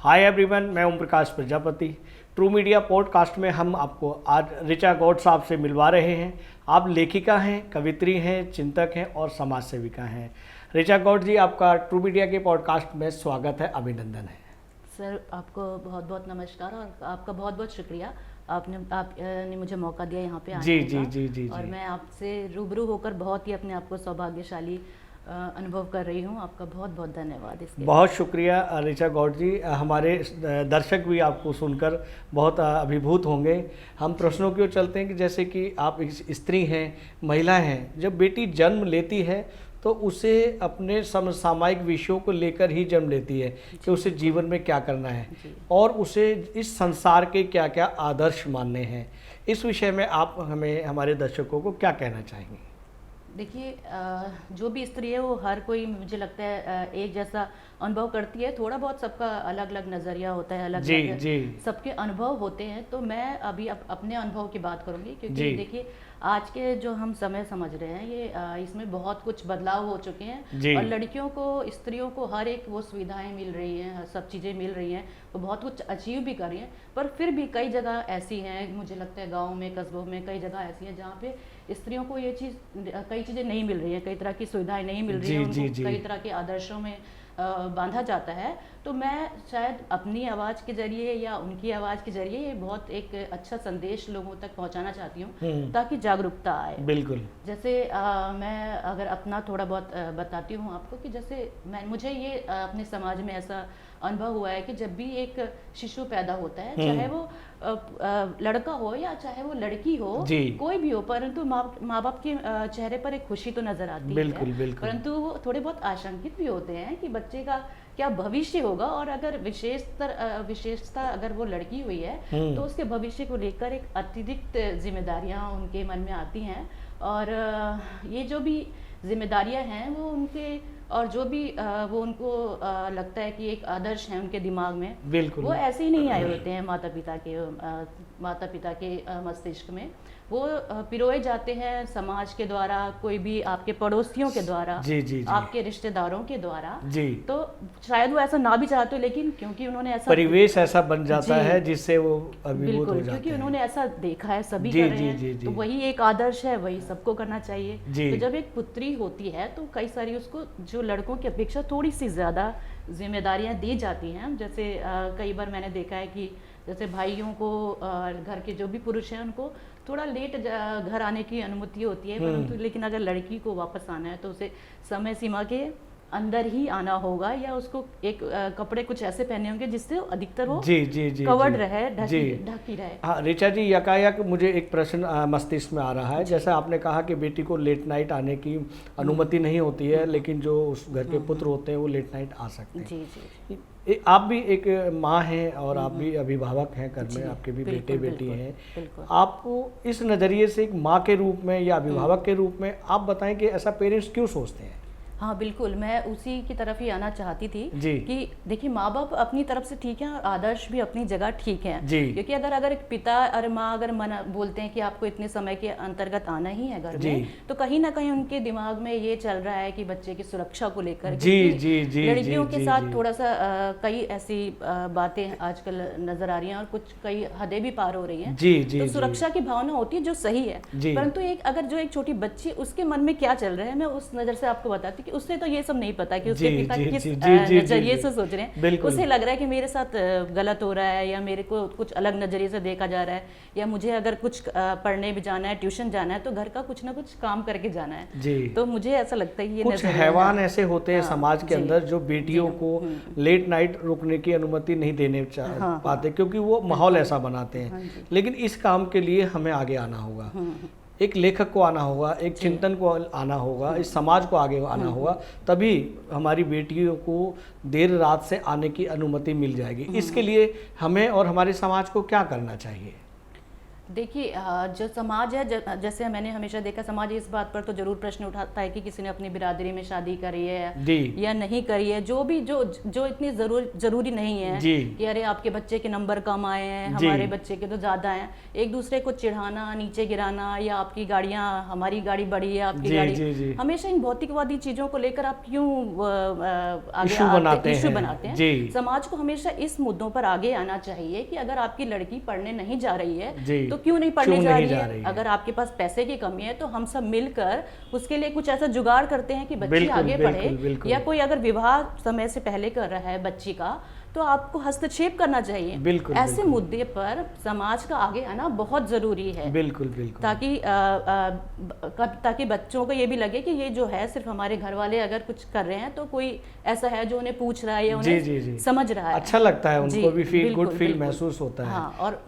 Hi everyone, मैं Om Prakash Prajapati. True media podcast में हम आपको आज ऋचा गौड़ साहब से मिलवा रहे हैं। आप लेखिका हैं, कवित्री हैं, चिंतक हैं और समाज सेविका हैं। ऋचा गौड़ जी, आपका ट्रू मीडिया के पॉडकास्ट में स्वागत है, अभिनंदन है। सर, आपको बहुत बहुत नमस्कार और आपका बहुत बहुत शुक्रिया। आपने मुझे मौका दिया यहाँ पे आने जी का। जी जी जी और जी। मैं आपसे रूबरू होकर बहुत ही अपने आप को सौभाग्यशाली अनुभव कर रही हूँ। आपका बहुत बहुत धन्यवाद इसके लिए। बहुत शुक्रिया ऋचा गौड़ जी। हमारे दर्शक भी आपको सुनकर बहुत अभिभूत होंगे। हम प्रश्नों की ओर चलते हैं कि जैसे कि आप एक स्त्री हैं, महिला हैं। जब बेटी जन्म लेती है तो उसे अपने समसामयिक विषयों को लेकर ही जन्म लेती है कि उसे जीवन में क्या करना है और उसे इस संसार के क्या क्या आदर्श मानने हैं। इस विषय में आप हमें, हमारे दर्शकों को क्या कहना चाहेंगे? देखिए, जो भी स्त्री है वो हर कोई, मुझे लगता है, एक जैसा अनुभव करती है। थोड़ा बहुत सबका अलग अलग नज़रिया होता है, अलग जी अलग जी सबके अनुभव होते हैं। तो मैं अभी अपने अनुभव की बात करूंगी, जी। क्योंकि देखिए आज के जो हम समय समझ रहे हैं ये इसमें बहुत कुछ बदलाव हो चुके हैं और लड़कियों को, स्त्रियों को हर एक वो सुविधाएं मिल रही हैं, सब चीज़ें मिल रही हैं, वो बहुत कुछ अचीव भी कर रही हैं। पर फिर भी कई जगह ऐसी हैं, मुझे लगता है गाँव में, कस्बों में कई जगह ऐसी हैं जहाँ पे स्त्रियों को ये चीज़, कई चीज़ें नहीं मिल रही हैं, कई तरह की सुविधाएं नहीं मिल रही हैं, उनको कई तरह के आदर्शों में बांधा जाता है। तो मैं शायद अपनी आवाज़ के जरिए या उनकी आवाज़ के जरिए ये बहुत एक अच्छा संदेश लोगों तक पहुंचाना चाहती हूँ ताकि जागरूकता आए। बिल्कुल। जैसे मैं अगर अपना थोड़ा बहुत बताती हूँ आपको कि जैसे मुझे ये अपने समाज में ऐसा अनुभव हुआ है कि जब भी एक शिशु पैदा होता है, चाहे वो लड़का हो या चाहे वो लड़की हो, कोई भी हो, परंतु माँ बाप के चेहरे पर एक खुशी तो नजर आती है। परंतु वो थोड़े बहुत आशंकित भी होते हैं कि बच्चे का क्या भविष्य होगा, और अगर विशेषता अगर वो लड़की हुई है तो उसके भविष्य को लेकर एक अतिरिक्त जिम्मेदारियां उनके मन में आती हैं। और ये जो भी जिम्मेदारियां हैं वो उनके, और जो भी वो उनको लगता है कि एक आदर्श है उनके दिमाग में, बिल्कुल वो ऐसे ही नहीं आए होते हैं माता पिता के मस्तिष्क में। वो पिरोए जाते हैं समाज के द्वारा, कोई भी आपके पड़ोसियों के द्वारा, जी। आपके रिश्तेदारों के द्वारा। जी। तो शायद वो ऐसा ना भी चाहते हो, लेकिन क्योंकि उन्होंने ऐसा परिवेश ऐसा बन जाता है जिससे वो अभिभूत हो जाते हैं। क्योंकि उन्होंने ऐसा देखा है, सभी कर रहे हैं, तो वही एक आदर्श है, वही सबको करना चाहिए। तो जब एक पुत्री होती है तो कई सारी उसको, जो लड़कों की अपेक्षा थोड़ी सी ज्यादा जिम्मेदारियां दी जाती हैं। जैसे कई बार मैंने देखा है कि जैसे भाइयों को, घर के जो भी पुरुष हैं उनको थोड़ा लेट घर आने की अनुमति होती है, परंतु लेकिन अगर लड़की को वापस आना है तो उसे समय सीमा के अंदर ही आना होगा, या उसको एक कपड़े कुछ ऐसे पहने होंगे जिससे अधिकतर वो कवर्ड रहे, ढकी रहे। हाँ ऋचा जी, यकायक मुझे एक प्रश्न मस्तिष्क में आ रहा है। जैसा आपने कहा कि बेटी को लेट नाइट आने की अनुमति नहीं होती है, लेकिन जो उस घर के पुत्र होते हैं वो लेट नाइट आ सकते हैं। जी। आप भी एक माँ हैं और आप भी अभिभावक हैं, घर में आपके भी बेटे बेटी हैं। आपको इस नज़रिए से एक माँ के रूप में या अभिभावक के रूप में आप बताएं कि ऐसा पेरेंट्स क्यों सोचते हैं? हाँ बिल्कुल, मैं उसी की तरफ ही आना चाहती थी कि देखिए माँ बाप अपनी तरफ से ठीक है और आदर्श भी अपनी जगह ठीक है। क्योंकि अगर एक पिता और माँ अगर बोलते हैं कि आपको इतने समय के अंतर्गत आना ही है घर में, तो कहीं ना कहीं उनके दिमाग में ये चल रहा है कि बच्चे की सुरक्षा को लेकर लड़कियों के साथ थोड़ा सा कई ऐसी बातें आजकल नजर आ रही हैं और कुछ कई हदें भी पार हो रही हैं। तो सुरक्षा की भावना होती है जो सही है, परंतु जो एक छोटी बच्ची, उसके मन में क्या चल रहा है, मैं उस नजर से आपको बताती कि उससे तो ये सब नहीं पता कि उसके पिता किस नजरिए से सोच रहे हैं। उसे लग रहा है कि मेरे साथ गलत हो रहा है, या मेरे को कुछ अलग नजरिए से देखा जा रहा है, या मुझे अगर कुछ पढ़ने भी जाना है, ट्यूशन जाना है, तो घर का कुछ ना कुछ काम करके जाना है। तो मुझे ऐसा लगता है कि ये कुछ हैवान ऐसे होते हैं समाज के अंदर जो बेटियों को लेट नाइट रुकने की अनुमति नहीं देने पाते, क्योंकि वो माहौल ऐसा बनाते हैं। लेकिन इस काम के लिए हमें आगे आना होगा, एक लेखक को आना होगा, एक चिंतन को आना होगा, इस समाज को आगे आना होगा, तभी हमारी बेटियों को देर रात से आने की अनुमति मिल जाएगी। इसके लिए हमें और हमारे समाज को क्या करना चाहिए? देखिए जो समाज है, जैसे मैंने हमेशा देखा, समाज इस बात पर तो जरूर प्रश्न उठाता है कि किसी ने अपनी बिरादरी में शादी करी है जी या नहीं करी है, जो भी जो इतनी जरूरी नहीं है जी कि अरे आपके बच्चे के नंबर कम आए हैं, जी हमारे बच्चे के तो ज़्यादा हैं। एक दूसरे को चिढ़ाना, नीचे गिराना, या आपकी गाड़ियाँ, हमारी गाड़ी बड़ी है, आपकी जी गाड़ी, जी हमेशा इन भौतिकवादी चीज़ों को लेकर आप क्यों आगे इशू बनाते हैं। जी समाज को हमेशा इस मुद्दों पर आगे आना चाहिए कि अगर आपकी लड़की पढ़ने नहीं जा रही है जी तो क्यों नहीं पढ़ने जा रही है। रही है। अगर आपके पास पैसे की कमी है तो हम सब मिलकर उसके लिए कुछ ऐसा जुगाड़ करते हैं कि बच्ची बिल्कुल, आगे बिल्कुल, पढ़े। बिल्कुल। या कोई अगर विवाह समय से पहले कर रहा है बच्ची का, तो आपको हस्तक्षेप करना चाहिए। बिल्कुल, ऐसे बिल्कुल। मुद्दे पर समाज का आगे आना बहुत जरूरी है, बिल्कुल बिल्कुल, ताकि बच्चों को ये भी लगे कि ये जो है सिर्फ हमारे घर वाले अगर कुछ कर रहे हैं तो कोई ऐसा है जो उन्हें पूछ रहा है या जी उन्हें जी जी समझ रहा है। अच्छा लगता है, जी, उनको भी फील बिल्कुल, गुड फील बिल्कुल। महसूस होता है। हाँ, और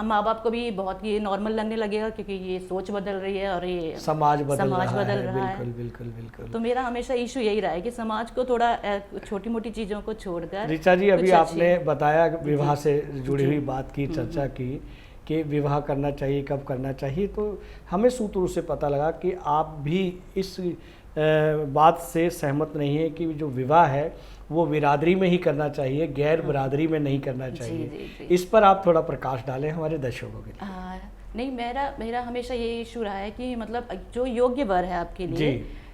माँ बाप को भी बहुत ये नॉर्मल लगने लगेगा क्योंकि ये सोच बदल रही है और ये समाज बदल रहा है। है। बिल्कुल बिल्कुल। तो मेरा हमेशा इशू यही रहा है कि समाज को थोड़ा छोटी मोटी चीज़ों को छोड़कर। ऋचा जी, अभी कुछ आपने बताया विवाह से जुड़ी जी। हुई बात की, चर्चा की कि विवाह करना चाहिए, कब करना चाहिए, तो हमें सूत्रों से पता लगा कि आप भी इस बात से सहमत नहीं है कि जो विवाह है वो बिरादरी में ही करना चाहिए, गैर बिरादरी में नहीं करना चाहिए। जी। इस पर आप थोड़ा प्रकाश डालें हमारे दर्शकों के लिए। नहीं, मेरा हमेशा ये इशू रहा है कि मतलब जो योग्य वर है आपके लिए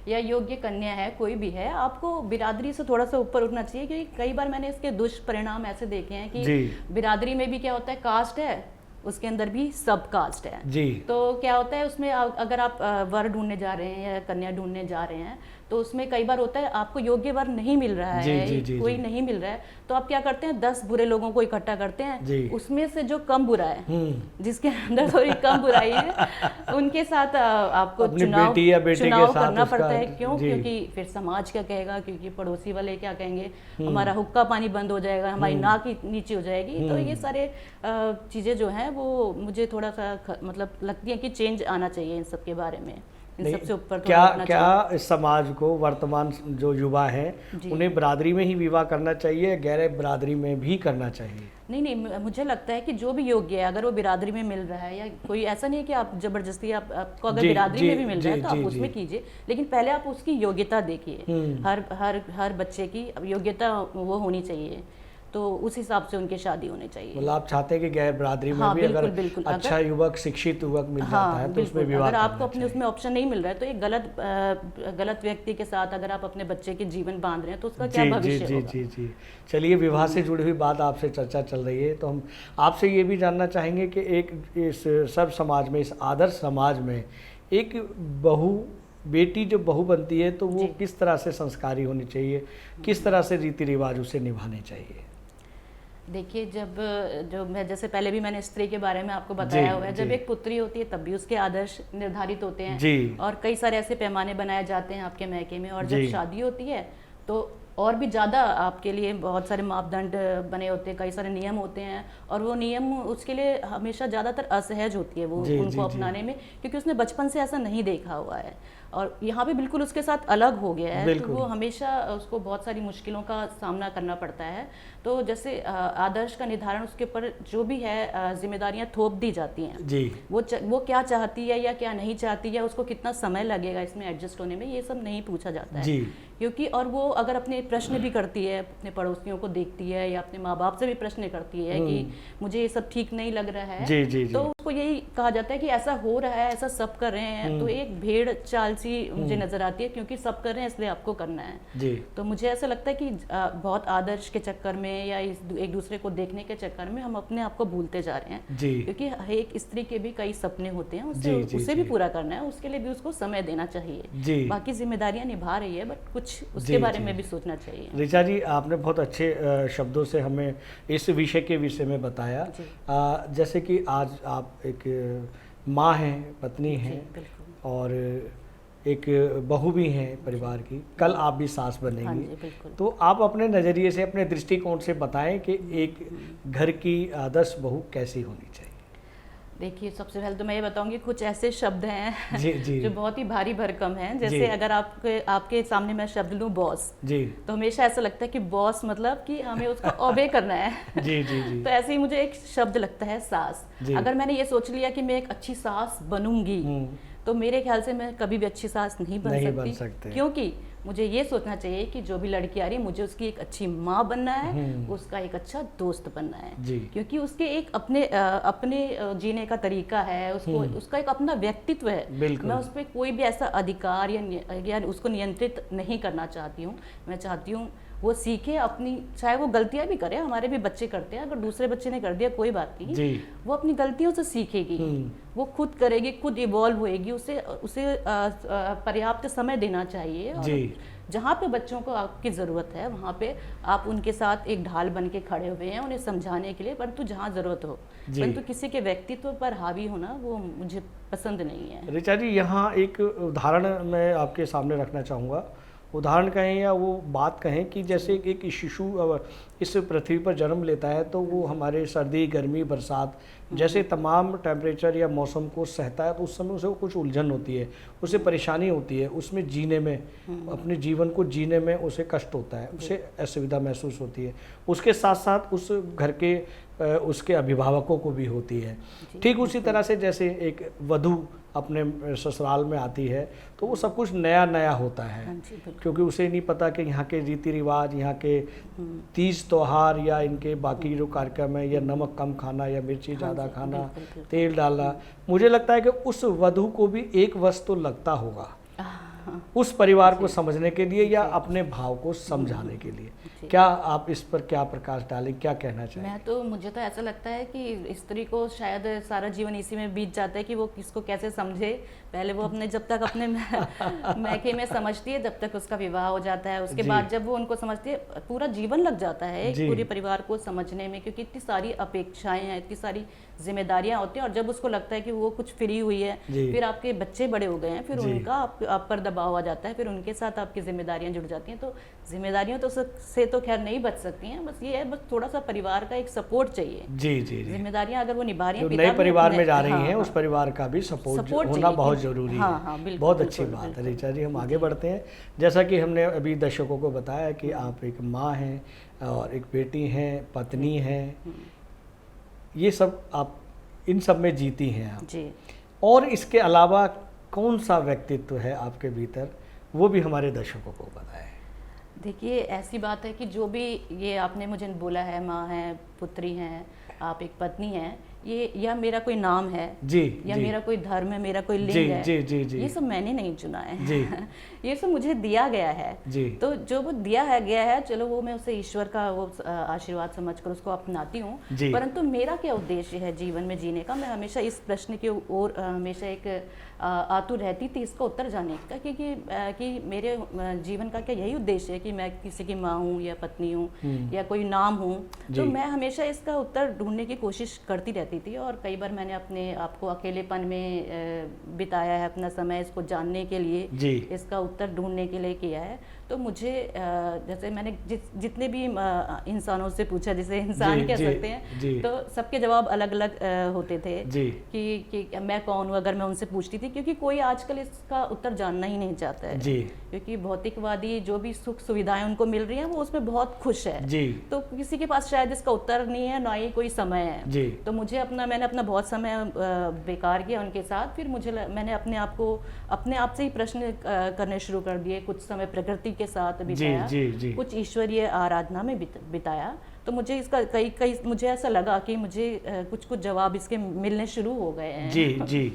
या योग्य कन्या है, कोई भी है, आपको बिरादरी से थोड़ा सा ऊपर उठना चाहिए। क्योंकि कई बार मैंने इसके दुष्परिणाम ऐसे देखे हैं कि बिरादरी में भी क्या होता है, कास्ट है, उसके अंदर भी सब कास्ट है जी। तो क्या होता है उसमें, अगर आप वर ढूंढने जा रहे हैं या कन्या ढूंढने जा रहे हैं तो उसमें कई बार होता है आपको योग्य वर नहीं मिल रहा है, कोई नहीं मिल रहा है, तो आप क्या करते हैं, 10 बुरे लोगों को इकट्ठा करते हैं, उसमें से जो कम बुरा है, जिसके अंदर थोड़ी कम बुराई है, उनके साथ आपको चुनाव करना पड़ता है। क्यों? क्योंकि फिर समाज क्या कहेगा, क्योंकि पड़ोसी वाले क्या कहेंगे, हमारा हुक्का पानी बंद हो जाएगा, हमारी नाक नीचे हो जाएगी। तो ये सारे चीजें जो हैं वो मुझे थोड़ा सा मतलब लगती है कि चेंज आना चाहिए इन सब के बारे में। सबसे ऊपर क्या इस समाज को, वर्तमान जो युवा हैं, उन्हें बिरादरी में ही विवाह करना चाहिए, गैर बिरादरी में भी करना चाहिए? नहीं, मुझे लगता है कि जो भी योग्य है, अगर वो बिरादरी में मिल रहा है, या कोई ऐसा नहीं है कि आप जबरदस्ती आपको अगर बिरादरी में भी मिल रहा है तो आप उसमें कीजिए, लेकिन पहले आप उसकी योग्यता देखिए। हर बच्चे की योग्यता वो होनी चाहिए, तो उस हिसाब से उनकी शादी होनी चाहिए। मतलब आप चाहते हैं कि गैर बिरादरी में भी बिल्कुल, अच्छा युवक, शिक्षित युवक मिल जाता है तो उसमें विवाह अगर आपको अपने उसमें ऑप्शन नहीं मिल रहा है तो एक गलत व्यक्ति के साथ अगर आप अपने बच्चे के जीवन बांध रहे हैं तो उसका क्या भविष्य होगा? जी। चलिए, विवाह से जुड़ी हुई बात आपसे चर्चा चल रही है तो हम आपसे ये भी जानना चाहेंगे कि एक इस सब समाज में, इस आदर्श समाज में, एक बेटी जो बहू बनती है तो वो किस तरह से संस्कारी होनी चाहिए, किस तरह से रीति रिवाज उसे निभाने चाहिए? देखिए, जो मैं जैसे पहले भी मैंने स्त्री के बारे में आपको बताया हुआ है, जब एक पुत्री होती है तब भी उसके आदर्श निर्धारित होते हैं और कई सारे ऐसे पैमाने बनाए जाते हैं आपके मैके में, और जब शादी होती है तो और भी ज़्यादा आपके लिए बहुत सारे मापदंड बने होते हैं, कई सारे नियम होते हैं, और वो नियम उसके लिए हमेशा ज़्यादातर असहज होती है वो उनको अपनाने में, क्योंकि उसने बचपन से ऐसा नहीं देखा हुआ है और यहाँ पे बिल्कुल उसके साथ अलग हो गया है, तो वो हमेशा उसको बहुत सारी मुश्किलों का सामना करना पड़ता है। तो जैसे आदर्श का निर्धारण, उसके ऊपर जो भी है जिम्मेदारियां थोप दी जाती हैं जी। वो क्या चाहती है या क्या नहीं चाहती है, उसको कितना समय लगेगा इसमें एडजस्ट होने में, ये सब नहीं पूछा जाता है जी। क्योंकि और वो अगर अपने प्रश्न भी करती है, अपने पड़ोसियों को देखती है या अपने माँ बाप से भी प्रश्न करती है कि मुझे ये सब ठीक नहीं लग रहा है जी। तो उसको यही कहा जाता है कि ऐसा हो रहा है, ऐसा सब कर रहे हैं, तो एक भेड़ चाल सी मुझे नजर आती है, क्योंकि सब कर रहे हैं इसलिए आपको करना है जी। तो मुझे ऐसा लगता है कि बहुत आदर्श के चक्कर में या एक दूसरे को देखने के चक्कर में हम अपने आप को भूलते जा रहे हैं जी। क्योंकि एक स्त्री के भी कई सपने होते हैं, उसे भी पूरा करना है, उसके लिए भी उसको समय देना चाहिए। बाकी जिम्मेदारियां निभा रही है, बट कुछ उसके बारे में भी सोचना चाहिए। ऋचा जी, आपने बहुत अच्छे शब्दों से हमें इस विषय के विषय में बताया। जैसे कि आज आप एक माँ हैं, पत्नी हैं और एक बहू भी हैं परिवार की, कल आप भी सास बनेंगी, तो आप अपने नज़रिए से, अपने दृष्टिकोण से बताएं कि एक घर की आदर्श बहू कैसी होनी चाहिए? देखिए, सबसे पहले तो मैं ये बताऊंगी, कुछ ऐसे शब्द हैं जी जी जो बहुत ही भारी भरकम हैं। जी। जैसे अगर आपके आपके सामने मैं शब्द लूँ बॉस, जी तो हमेशा ऐसा लगता है कि बॉस मतलब कि हमें उसको ओबे करना है जी जी जी तो ऐसे ही मुझे एक शब्द लगता है सास। जी। अगर मैंने ये सोच लिया कि मैं एक अच्छी सास बनूंगी, तो मेरे ख्याल से मैं कभी भी अच्छी सास नहीं बन सकती। क्योंकि मुझे ये सोचना चाहिए कि जो भी लड़की आ रही है, मुझे उसकी एक अच्छी माँ बनना है, उसका एक अच्छा दोस्त बनना है। जी। क्योंकि उसके एक अपने जीने का तरीका है, उसको उसका एक अपना व्यक्तित्व है। मैं उस पर कोई भी ऐसा अधिकार या उसको नियंत्रित नहीं करना चाहती हूँ। मैं चाहती हूँ वो सीखे अपनी, चाहे वो गलतियां भी करे, हमारे भी बच्चे करते हैं, अगर दूसरे बच्चे ने कर दिया कोई बात नहीं जी। वो अपनी गलतियों से सीखेगी, वो खुद करेगी, खुद इवॉल्व होएगी। उसे पर्याप्त समय देना चाहिए। और जहाँ पे बच्चों को आपकी ज़रूरत है वहाँ पे आप उनके साथ एक ढाल बन के खड़े हुए हैं उन्हें समझाने के लिए, परंतु जहाँ ज़रूरत हो। परंतु किसी के व्यक्तित्व पर हावी होना वो मुझे पसंद नहीं है। ऋचा जी, यहाँ एक उदाहरण मैं आपके सामने रखना चाहूँगा। उदाहरण कहें या वो बात कहें कि जैसे एक शिशु इस पृथ्वी पर जन्म लेता है, तो वो हमारे सर्दी, गर्मी, बरसात जैसे तमाम टेम्परेचर या मौसम को सहता है, तो उस समय उसे कुछ उलझन होती है, उसे परेशानी होती है, उसमें जीने में, अपने जीवन को जीने में उसे कष्ट होता है, उसे असुविधा महसूस होती है। उसके साथ साथ उस घर के उसके अभिभावकों को भी होती है। ठीक उसी तरह से जैसे एक वधू अपने ससुराल में आती है, तो वो सब कुछ नया नया होता है, क्योंकि उसे नहीं पता कि यहाँ के रीति रिवाज, यहाँ के तीज त्योहार या इनके बाकी जो कार्यक्रम है, या नमक कम खाना या मिर्ची ज़्यादा खाना, तेल डालना। मुझे लगता है कि उस वधू को भी एक वर्ष तो लगता होगा उस परिवार को समझने के लिए या अपने भाव को समझाने के लिए। क्या आप इस पर क्या प्रकाश डालें, क्या कहना चाहिए? मुझे तो ऐसा लगता है कि स्त्री को शायद सारा जीवन इसी में बीत जाता है कि वो किसको कैसे समझे। पहले वो अपने जब तक अपने मैके में समझती है, जब तक उसका विवाह हो जाता है, उसके बाद जब वो उनको समझती है, पूरा जीवन लग जाता है एक पूरे परिवार को समझने में, क्योंकि इतनी सारी अपेक्षाएं हैं, इतनी सारी जिम्मेदारियां होती हैं। और जब उसको लगता है कि वो कुछ फ्री हुई है, फिर आपके बच्चे बड़े हो गए हैं, फिर उनका आप पर दबाव आ जाता है, फिर उनके साथ आपकी जिम्मेदारियां जुड़ जाती हैं। तो जिम्मेदारियों तो से तो खैर नहीं बच सकती हैं, बस ये है, बस थोड़ा सा परिवार का एक सपोर्ट चाहिए। जी जी। जिम्मेदारियां अगर वो निभा रही हैं, नए परिवार में जा रही हैं, उस परिवार का भी सपोर्ट होना बहुत जरूरी है। बहुत अच्छी बात है ऋचा जी। हम आगे बढ़ते हैं। जैसा कि हमने अभी दर्शकों को बताया कि आप एक माँ हैं और एक बेटी हैं, पत्नी हैं, ये सब आप इन सब में जीती हैं आप जी। और इसके अलावा कौन सा व्यक्तित्व है आपके भीतर, वो भी हमारे दर्शकों को बताएं। देखिए, ऐसी बात है कि जो भी ये आपने मुझे बोला है, माँ है, पुत्री हैं, आप एक पत्नी हैं, ये या मेरा कोई नाम है जी, या जी, मेरा कोई धर्म है, मेरा कोई लिंग है, जी, जी, जी, ये सब मैंने नहीं चुना है जी। ये सब मुझे दिया गया है जी। तो जो वो दिया है गया है, चलो वो मैं उसे ईश्वर का वो आशीर्वाद समझकर उसको अपनाती हूँ। परंतु मेरा क्या उद्देश्य है जीवन में जीने का, मैं हमेशा इस प्रश्न की ओर हमेशा एक आतुर रहती थी इसका उत्तर जानने का, कि मेरे जीवन का क्या यही उद्देश्य है कि मैं किसी की माँ हूँ या पत्नी हूँ या कोई नाम हूँ। तो मैं हमेशा इसका उत्तर ढूंढने की कोशिश करती रहती थी, और कई बार मैंने अपने आप को अकेलेपन में बिताया है, अपना समय इसको जानने के लिए, इसका उत्तर ढूंढने के लिए किया है। तो मुझे जैसे मैंने जितने भी इंसानों से पूछा, जिसे इंसान कह सकते हैं, तो सबके जवाब अलग अलग होते थे कि मैं कौन हूँ अगर मैं उनसे पूछती थी, क्योंकि कोई आजकल इसका उत्तर जानना ही नहीं चाहता है क्योंकि भौतिकवादी जो भी सुख सुविधाएं उनको मिल रही हैं वो उसमें बहुत खुश है। तो किसी के पास शायद इसका उत्तर नहीं है, ना ही कोई समय है। तो मैंने अपना बहुत समय बेकार किया उनके साथ। फिर मैंने अपने आप से ही प्रश्न करने शुरू कर दिए। कुछ समय प्रकृति के साथ बिताया, कुछ ईश्वरीय आराधना में बिताया। तो मुझे इसका कई मुझे ऐसा लगा कि मुझे कुछ जवाब इसके मिलने शुरू हो गए हैं। जी।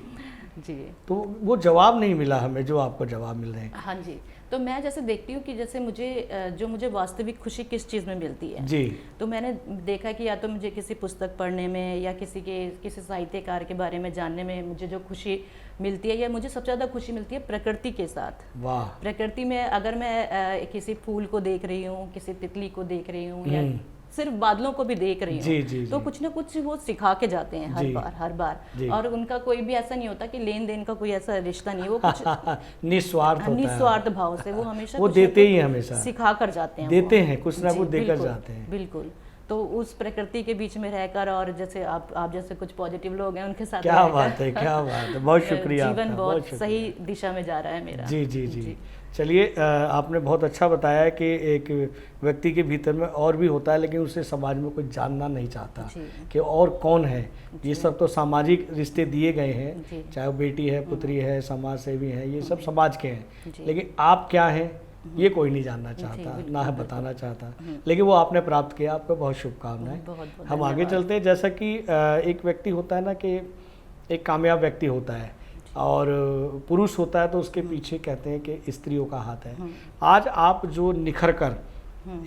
तो वो जवाब नहीं मिला हमें जो आपको जवाब मिल रहे हैं। हाँ जी। तो मैं जैसे देखती हूँ कि जैसे मुझे वास्तविक खुशी किस चीज़ में मिलती है जी। तो मैंने देखा कि या तो मुझे किसी पुस्तक पढ़ने में या किसी साहित्यकार के बारे में जानने में मुझे जो खुशी मिलती है, या मुझे सबसे ज़्यादा खुशी मिलती है प्रकृति के साथ। वाह। प्रकृति में अगर मैं किसी फूल को देख रही हूँ, किसी तितली को देख रही हूँ, या सिर्फ बादलों को भी देख रही हूँ, तो कुछ ना कुछ वो सिखा के जाते हैं हर बार। और उनका कोई भी ऐसा नहीं होता कि लेन देन का कोई ऐसा रिश्ता नहीं है, वो कुछ निस्वार्थ भाव से वो हमेशा वो देते ही हमेशा सिखा कर जाते हैं, देते हैं, कुछ ना कुछ देकर जाते हैं। बिल्कुल। तो उस प्रकृति के बीच में रहकर, और जैसे आप जैसे कुछ पॉजिटिव लोग हैं उनके साथ क्या बात है, क्या बात है, बहुत शुक्रिया जीवन आपका, बहुत शुक्रिया। सही दिशा में जा रहा है मेरा। जी जी जी। चलिए, आपने बहुत अच्छा बताया कि एक व्यक्ति के भीतर में और भी होता है, लेकिन उसे समाज में कोई जानना नहीं चाहता जी। कि और कौन है। ये सब तो सामाजिक रिश्ते दिए गए हैं, जी। चाहे वो बेटी है, पुत्री है, समाज सेवी है, ये सब समाज के हैं। जी। लेकिन आप क्या हैं ये कोई नहीं जानना चाहता, बिल्कुल, ना है बताना चाहता, लेकिन वो आपने प्राप्त किया। आपको बहुत शुभकामनाएं। बहुत बहुत हम आगे धन्यवाद। चलते हैं। जैसा कि एक व्यक्ति होता है ना, कि एक कामयाब व्यक्ति होता है और पुरुष होता है, तो उसके पीछे कहते हैं कि स्त्रियों का हाथ है। आज आप जो निखर कर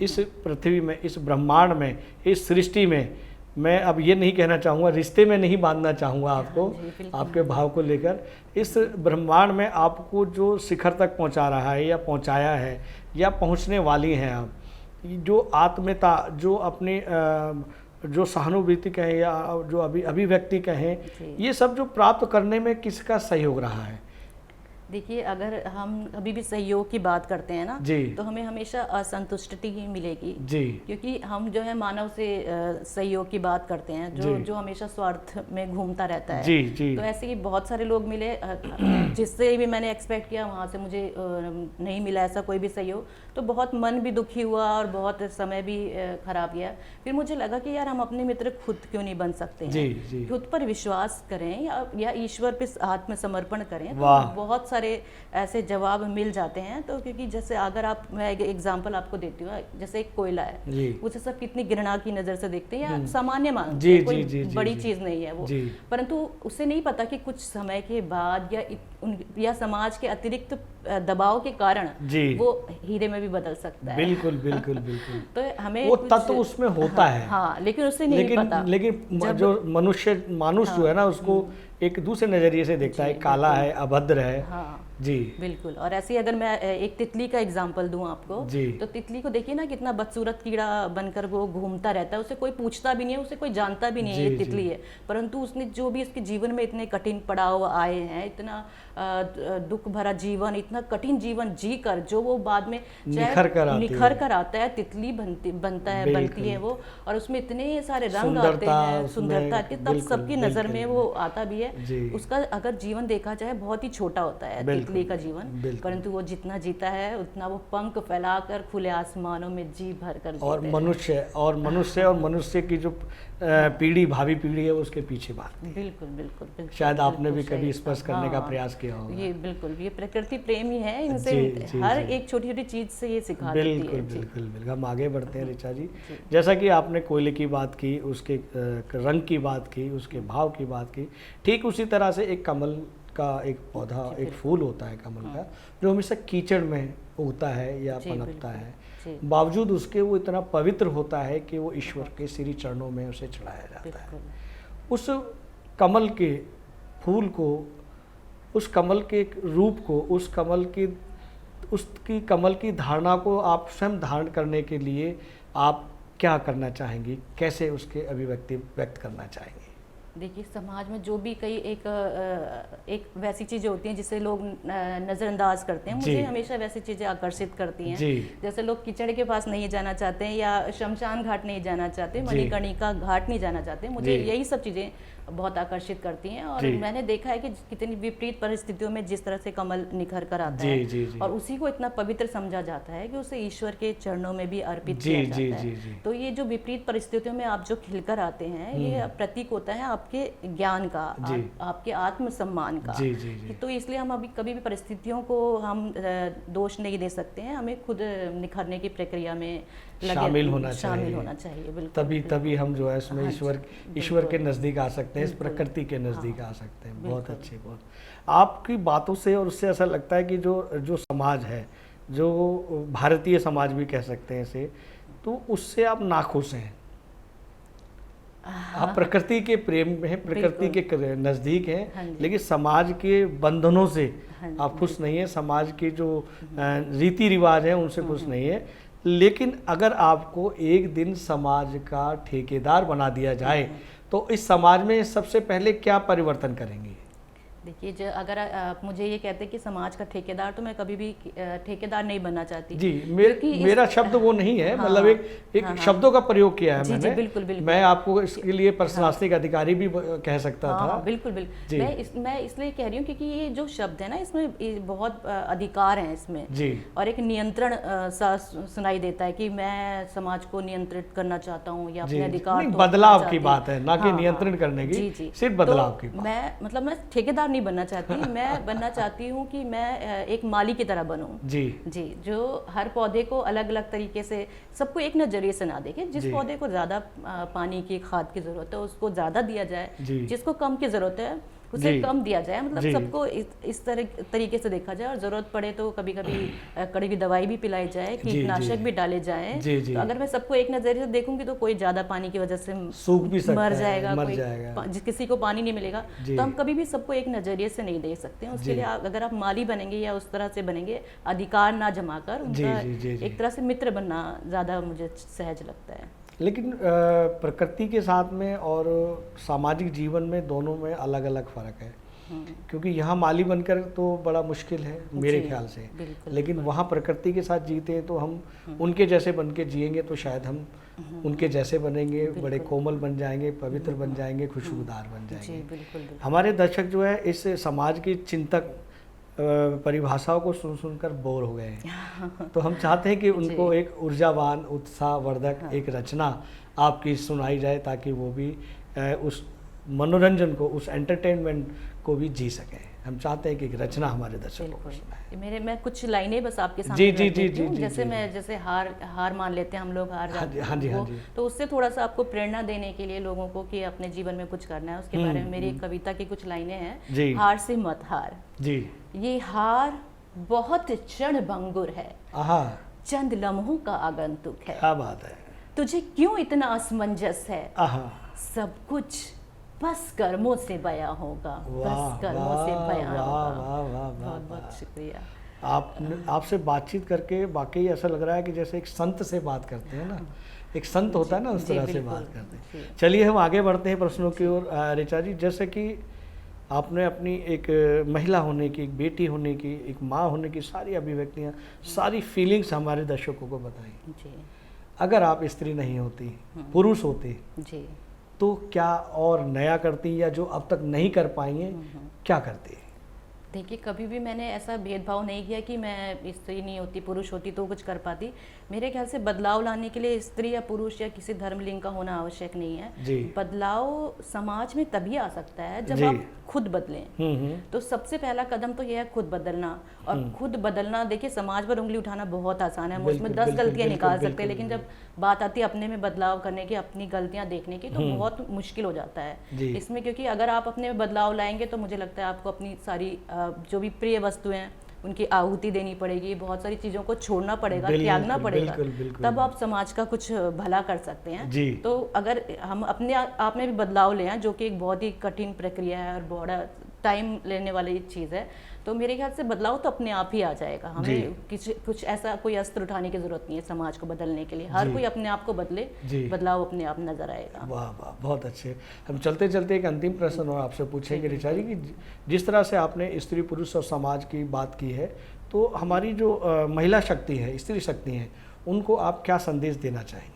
इस पृथ्वी में, इस ब्रह्मांड में, इस सृष्टि में, मैं अब ये नहीं कहना चाहूँगा, रिश्ते में नहीं बांधना चाहूँगा आपको, जी, बिल्कुल। आपके भाव को लेकर, इस ब्रह्मांड में आपको जो शिखर तक पहुँचा रहा है या पहुँचाया है या पहुँचने वाली हैं आप, जो आत्मीयता, जो अपने जो सहानुभूति कहें या जो अभिव्यक्ति कहें, जी। ये सब जो प्राप्त करने में किसका सहयोग रहा है? देखिए, अगर हम अभी भी सहयोग की बात करते हैं ना, जी। तो हमें हमेशा असंतुष्टि ही मिलेगी। जी क्योंकि हम जो है मानव से सहयोग की बात करते हैं, जो जी। जो हमेशा स्वार्थ में घूमता रहता है। जी जी तो ऐसे ही बहुत सारे लोग मिले, जिससे भी मैंने एक्सपेक्ट किया वहाँ से मुझे नहीं मिला ऐसा कोई भी सहयोग, तो बहुत मन भी दुखी हुआ और बहुत समय भी खराब गया। फिर मुझे लगा कि यार हम अपने मित्र खुद क्यों नहीं बन सकते जी हैं, जी। खुद पर विश्वास करें या ईश्वर पे आत्मसमर्पण करें, तो वाह। बहुत सारे ऐसे जवाब मिल जाते हैं। तो क्योंकि जैसे अगर मैं एक एग्जांपल आपको देती हूँ, जैसे एक कोयला है, जी उसे सब कितनी घृणा की नज़र से देखते हैं या सामान्य मानते जी, हैं, कोई जी, जी, बड़ी जी। चीज़ नहीं है वो, जी। परंतु उसे नहीं पता कि कुछ समय के बाद या समाज के अतिरिक्त दबाव के कारण जी। वो हीरे में भी बदल सकता है। बिल्कुल बिल्कुल बिल्कुल। तो हमें वो कुछ- तत्व उसमें होता है। हाँ, लेकिन उसे नहीं पता। लेकिन जब- जो मानुष जो है ना, उसको एक दूसरे नजरिए से देखता है, काला है, अभद्र है। हाँ जी बिल्कुल। और ऐसे ही अगर मैं एक तितली का एग्जांपल दूं आपको, जी। तो तितली को देखिए ना, कितना बदसूरत कीड़ा बनकर वो घूमता रहता है, उसे कोई पूछता भी नहीं है, उसे कोई जानता भी नहीं है जी, ये तितली जी। है, परंतु उसने जो भी इसके जीवन में इतने कठिन पड़ाव आए हैं, इतना दुख भरा जीवन, इतना कठिन जीवन जी कर जो वो बाद में निखर कर आता है, तितली बनता है, बिल्कुल। बनती है वो, और उसमें इतने सारे रंग आते सुंदरता हैं, उसमें, सुंदरता आती है, तब बिल्कुल, सबकी नज़र में बिल्कुल, वो आता भी है। जी। उसका अगर जीवन देखा जाए बहुत ही छोटा होता है बिल्कुल, तितली का जीवन, बिल्कुल। परंतु वो जितना जीता है उतना वो पंख फैलाकर खुले आसमानों में जी भर कर और जीते हैं। मनुष्य की जो पीढ़ी, भावी पीढ़ी है, उसके पीछे बात। बिल्कुल बिल्कुल बिल्कुल। शायद आपने बिल्कुल भी कभी सही स्पर्श कहा। करने का हाँ, प्रयास किया होगा। ये बिल्कुल, ये प्रकृति प्रेम ही है, इनसे जी, जी, हर जी। एक छोटी छोटी चीज से ये सिखा देती बिल्कुल है। जी। बिल्कुल बिल्कुल। हम आगे बढ़ते हैं ऋचा जी। जैसा कि आपने कोयले की बात की, उसके रंग की बात की, उसके भाव की बात की, ठीक उसी तरह से एक कमल का एक पौधा, एक फूल होता है कमल का, जो हमेशा कीचड़ में उगता है या जी, पनपता बिल्कुल। है, जी। बावजूद उसके वो इतना पवित्र होता है कि वो ईश्वर के श्री चरणों में उसे चढ़ाया जाता है। बिल्कुल उस कमल के फूल को, उस कमल के रूप को, उसकी कमल की धारणा को आप स्वयं धारण करने के लिए आप क्या करना चाहेंगी? कैसे उसके अभिव्यक्ति व्यक्त करना चाहेंगे? देखिए, समाज में जो भी कई एक वैसी चीज़ें होती हैं जिसे लोग नज़रअंदाज करते हैं, जी। मुझे हमेशा वैसी चीज़ें आकर्षित करती हैं। जी। जैसे लोग कीचड़ के पास नहीं जाना चाहते हैं या शमशान घाट नहीं जाना चाहते, जी। मणिकर्णिका घाट नहीं जाना चाहते, मुझे जी। यही सब चीज़ें बहुत आकर्षित करती हैं। और जी। मैंने देखा है कि कितनी विपरीत परिस्थितियों में जिस तरह से कमल निखर कर आता जी, है, जी, जी। और उसी को इतना पवित्र समझा जाता है कि उसे ईश्वर के चरणों में भी अर्पित जी, किया जी, जाता जी, है। जी। तो ये जो विपरीत परिस्थितियों में आप जो खिलकर आते हैं, ये प्रतीक होता है आपके ज्ञान का, जी। आपके आत्मसम्मान का। जी, जी, जी। तो इसलिए हम अभी कभी भी परिस्थितियों को हम दोष नहीं दे सकते हैं, हमें खुद निखरने की प्रक्रिया में शामिल होना चाहिए। बिल्कुल। तभी हम जो है इसमें हाँ जी, ईश्वर के नज़दीक आ सकते हैं, इस बिल्कुल। प्रकृति के नज़दीक हाँ, आ सकते हैं। बहुत बिल्कुल। अच्छी बहुत। आपकी बातों से और उससे ऐसा लगता है कि जो समाज है, जो भारतीय समाज भी कह सकते हैं इसे, तो उससे आप नाखुश हैं। आप प्रकृति के प्रेम में हैं, प्रकृति के नज़दीक हाँ हैं, जी। लेकिन समाज के बंधनों से हाँ जी, आप खुश नहीं हैं, समाज के जो रीति रिवाज हैं उनसे खुश नहीं है। लेकिन अगर आपको एक दिन समाज का ठेकेदार बना दिया जाए, तो इस समाज में सबसे पहले क्या परिवर्तन करेंगे? देखिए, जो अगर आप मुझे ये कहते हैं कि समाज का ठेकेदार, तो मैं कभी भी ठेकेदार नहीं बनना चाहती जी। क्योंकि मेरा शब्द वो नहीं है, हाँ, मतलब एक हाँ, शब्दों का प्रयोग किया है जी मैंने। जी बिल्कुल बिल्कुल। मैं आपको इसके लिए प्रशासनिक अधिकारी भी कह सकता हाँ, था। हाँ, बिल्कुल बिल्कुल। जी। मैं इसलिए कह रही हूँ क्योंकि ये जो शब्द है ना, इसमें बहुत अधिकार हैं इसमें, जी। और एक नियंत्रण सा सुनाई देता है कि मैं समाज को नियंत्रित करना चाहता हूँ या जी, अपने अधिकार नहीं, तोड़ना बदलाव चाहती की हूँ। बात है, ना कि हाँ, नियंत्रण हाँ, करने की, जी जी। सिर्फ बदलाव की तो बात। मैं ठेकेदार नहीं बनना चाहती, मैं बनना चाहती हूँ कि मैं एक माली की तरह बनूँ। जी जी, जो हर पौधे को अलग अलग तरीके से, सबको एक नज़रिए से ना देखे। जिस जी। पौधे को ज़्यादा पानी की, खाद की ज़रूरत है उसको ज़्यादा दिया जाए, जी। जिसको कम की ज़रूरत है उसे जी। कम दिया जाए। मतलब जी। सबको इस तरीके से देखा जाए, और ज़रूरत पड़े तो कभी कभी कड़वी दवाई भी पिलाई जाए, जी, कीटनाशक जी। भी डाले जाएं। जी, जी। तो अगर मैं सबको एक नज़रिए से देखूंगी तो कोई ज़्यादा पानी की वजह से सूख भी सकता मर है, जाएगा, मर कोई जाएगा। किसी को पानी नहीं मिलेगा। जी। तो हम कभी भी सबको एक नज़रिए से नहीं देख सकते हैं। उसके जी। लिए अगर आप माली बनेंगे या उस तरह से बनेंगे, अधिकार ना जमा कर, उनका जी, जी, जी। एक तरह से मित्र बनना ज़्यादा मुझे सहज लगता है। लेकिन प्रकृति के साथ में और सामाजिक जीवन में दोनों में अलग अलग फ़र्क है, क्योंकि यहाँ माली बनकर तो बड़ा मुश्किल है मेरे जी, ख्याल से। बिल्कुल, लेकिन वहाँ प्रकृति के साथ जीते हैं तो हम उनके जैसे बन के जिएंगे तो शायद हम उनके जैसे बनेंगे, बड़े कोमल बन जाएंगे, पवित्र बन जाएंगे, खुशबूदार बन जी जाएंगे। बिल्कुल बिल्कुल। हमारे दर्शक जो है इस समाज की चिंतक परिभाषाओं को सुन सुनकर बोर हो गए हैं, तो हम चाहते हैं कि उनको एक ऊर्जावान, उत्साहवर्धक एक रचना आपकी सुनाई जाए, ताकि वो भी उस मनोरंजन को, उस एंटरटेनमेंट को भी जी सकें। हम चाहते हैं कि एक रचना हमारे दर्शकों को सुनाए। मैं कुछ लाइनें बस आपके सामने जी, रख जी, देती जी, हूँ। जी, जैसे जी, जैसे हार मान लेते हैं हम लोग, हार जाते हैं हाँ जी, हाँ वो, जी। तो उससे थोड़ा सा आपको प्रेरणा देने के लिए लोगों को कि अपने जीवन में कुछ करना है, उसके बारे में मेरी एक कविता की कुछ लाइनें जी। हैं। हार से मत हार, जी। ये हार बहुत क्षण भंगुर है, आहा, चंद लम्हों का आगंतुक है। क्या बात है। तुझे क्यों इतना असमंजस है, आहा, सब कुछ बस कर्मों से बयां होगा, बस कर्मों से बयां होगा। बहुत बहुत शुक्रिया। आपसे बातचीत करके वाकई ऐसा लग रहा है कि जैसे एक संत से बात करते हैं ना, एक संत होता है ना, उस तरह से बात करते हैं। चलिए हम आगे बढ़ते हैं प्रश्नों की ओर। ऋचा जी, जैसे कि आपने अपनी एक महिला होने की, एक बेटी होने की, एक माँ होने की सारी अभिव्यक्तियाँ, सारी फीलिंग्स हमारे दर्शकों को बताई। जी। अगर आप स्त्री नहीं होती, पुरुष होते, जी, तो क्या और नया करती, या जो अब तक नहीं कर पाई हैं क्या करती? देखिए, कभी भी मैंने ऐसा भेदभाव नहीं किया कि मैं स्त्री नहीं होती, पुरुष होती तो कुछ कर पाती। मेरे ख्याल से बदलाव लाने के लिए स्त्री या पुरुष या किसी धर्म लिंग का होना आवश्यक नहीं है। जी। बदलाव समाज में तभी आ सकता है जब आप खुद बदलें। तो सबसे पहला कदम तो यह है खुद बदलना। और खुद बदलना, देखिए, समाज पर उंगली उठाना बहुत आसान है, हम उसमें 10 गलतियां निकाल सकते हैं, लेकिन जब बात आती है अपने में बदलाव करने की, अपनी गलतियां देखने की, तो बहुत मुश्किल हो जाता है इसमें। क्योंकि अगर आप अपने में बदलाव लाएंगे तो मुझे लगता है आपको अपनी सारी जो भी प्रिय वस्तुएं हैं उनकी आहुति देनी पड़ेगी, बहुत सारी चीज़ों को छोड़ना पड़ेगा, त्यागना पड़ेगा, तब आप समाज का कुछ भला कर सकते हैं। तो अगर हम अपने आप में भी बदलाव ले आए, जो कि एक बहुत ही कठिन प्रक्रिया है और बड़ा टाइम लेने वाली चीज़ है, तो मेरे ख्याल से बदलाव तो अपने आप ही आ जाएगा। हमें कुछ ऐसा कोई अस्त्र उठाने की जरूरत नहीं है समाज को बदलने के लिए। हर कोई अपने आप को बदले, बदलाव अपने आप नजर आएगा। वाह वाह, बहुत अच्छे। हम चलते चलते एक अंतिम प्रश्न और आपसे पूछेंगे ऋचा जी कि जिस तरह से आपने स्त्री पुरुष और समाज की बात की है, तो हमारी जो महिला शक्ति है, स्त्री शक्ति है, उनको आप क्या संदेश देना चाहेंगे?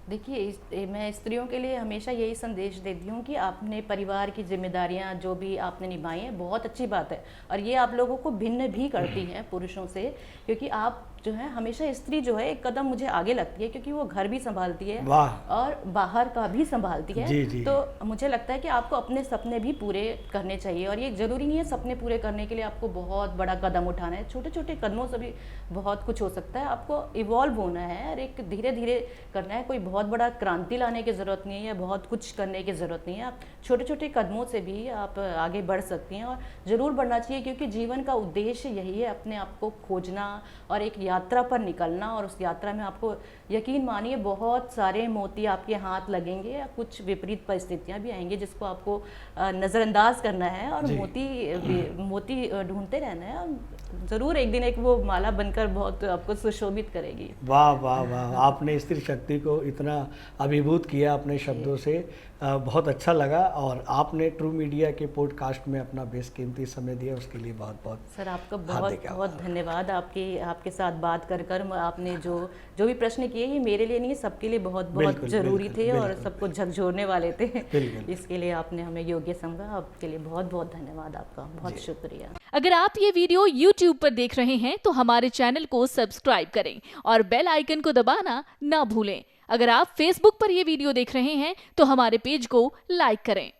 देखिए, मैं स्त्रियों के लिए हमेशा यही संदेश देती हूँ कि आपने परिवार की जिम्मेदारियाँ जो भी आपने निभाई हैं, बहुत अच्छी बात है, और ये आप लोगों को भिन्न भी करती हैं पुरुषों से, क्योंकि आप जो है हमेशा, स्त्री जो है एक कदम मुझे आगे लगती है, क्योंकि वो घर भी संभालती है और बाहर का भी संभालती है। जी। तो मुझे लगता है कि आपको अपने सपने भी पूरे करने चाहिए, और ये ज़रूरी नहीं है सपने पूरे करने के लिए आपको बहुत बड़ा कदम उठाना है। छोटे छोटे कदमों से भी बहुत कुछ हो सकता है। आपको इवॉल्व होना है और एक धीरे धीरे करना है। कोई बहुत बड़ा क्रांति लाने की ज़रूरत नहीं है या बहुत कुछ करने की ज़रूरत नहीं है। आप छोटे छोटे कदमों से भी आप आगे बढ़ सकती हैं, और ज़रूर बढ़ना चाहिए, क्योंकि जीवन का उद्देश्य यही है, अपने आप को खोजना और एक यात्रा पर निकलना। और उस यात्रा में आपको, यकीन मानिए, बहुत सारे मोती आपके हाथ लगेंगे या कुछ विपरीत परिस्थितियां भी आएंगी जिसको आपको नज़रअंदाज करना है, और मोती ढूंढते रहना है। जरूर एक दिन एक वो माला बनकर बहुत आपको सुशोभित करेगी। वाह वाह वाह, आपने स्त्री शक्ति को इतना अभिभूत किया अपने शब्दों से, बहुत अच्छा लगा। और आपने ट्रू मीडिया के पॉडकास्ट में अपना बेशकीमती समय दिया, उसके लिए बहुत बहुत सर आपका बहुत बहुत धन्यवाद। आपके साथ बात कर आपने जो भी प्रश्न किए ये मेरे लिए नहीं, सबके लिए बहुत बहुत जरूरी थे और सबको झकझोरने वाले थे। इसके लिए आपने हमें योग्य समझा, आपके लिए बहुत बहुत धन्यवाद आपका, बहुत शुक्रिया। अगर आप ये वीडियो YouTube पर देख रहे हैं तो हमारे चैनल को सब्सक्राइब करें और बेल आइकन को दबाना ना भूलें। अगर आप Facebook पर ये वीडियो देख रहे हैं तो हमारे पेज को लाइक करें।